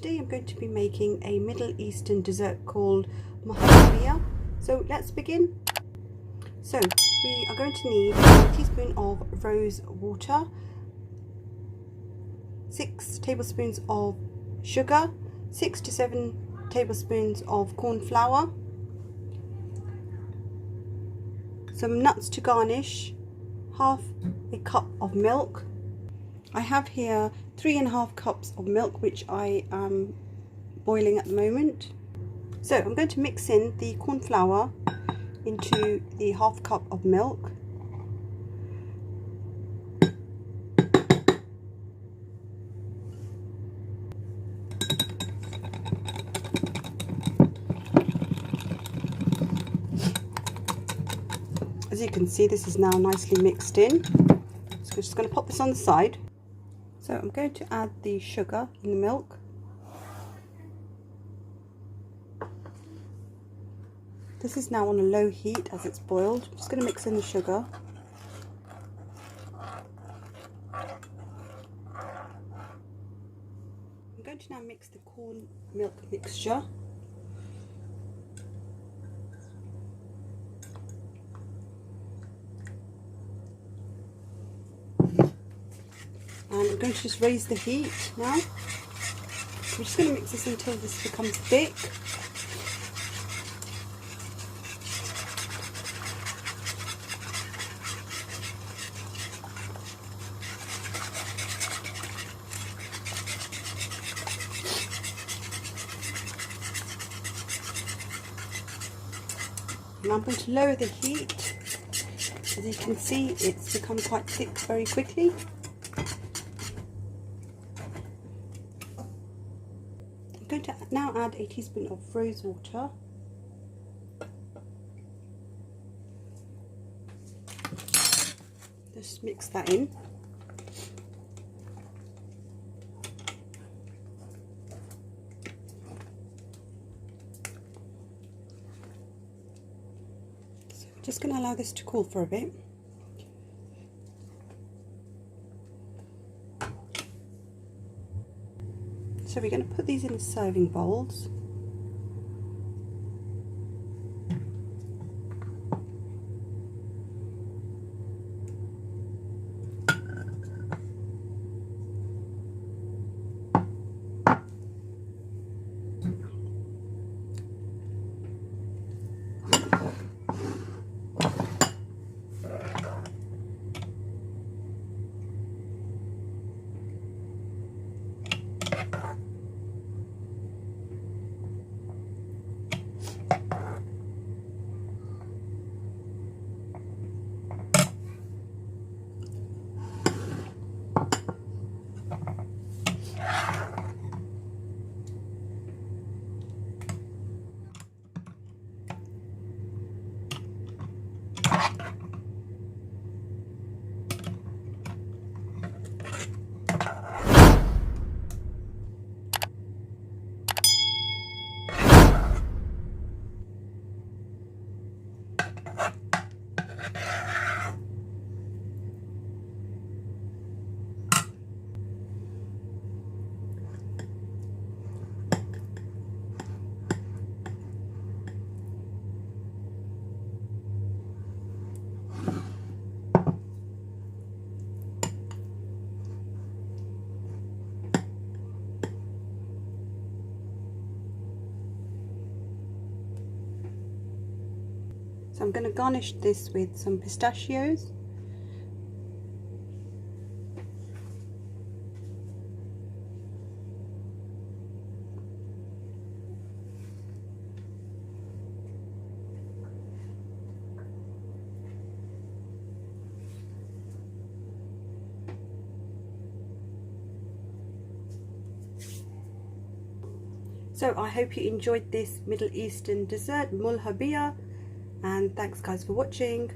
today I'm going to be making a Middle Eastern dessert called Muhallabia. So let's begin. So we are going to need a teaspoon of rose water, 6 tablespoons of sugar, 6 to 7 tablespoons of corn flour, some nuts to garnish, half a cup of milk. I have here 3.5 cups of milk, which I am boiling at the moment. So I'm going to mix in the corn flour into the half cup of milk. As you can see, this is now nicely mixed in. So I'm just going to pop this on the side. So I'm going to add the sugar in the milk. This is now on a low heat as it's boiled. I'm just going to mix in the sugar. I'm going to now mix the corn milk mixture. And I'm going to just raise the heat now. I'm just going to mix this until this becomes thick. And I'm going to lower the heat. As you can see, it's become quite thick very quickly. I'm going to now add a teaspoon of rose water. Just mix that in. So I'm just going to allow this to cool for a bit. So we're going to put these in serving bowls. So I'm going to garnish this with some pistachios. So I hope you enjoyed this Middle Eastern dessert, Muhallabia. And thanks guys for watching.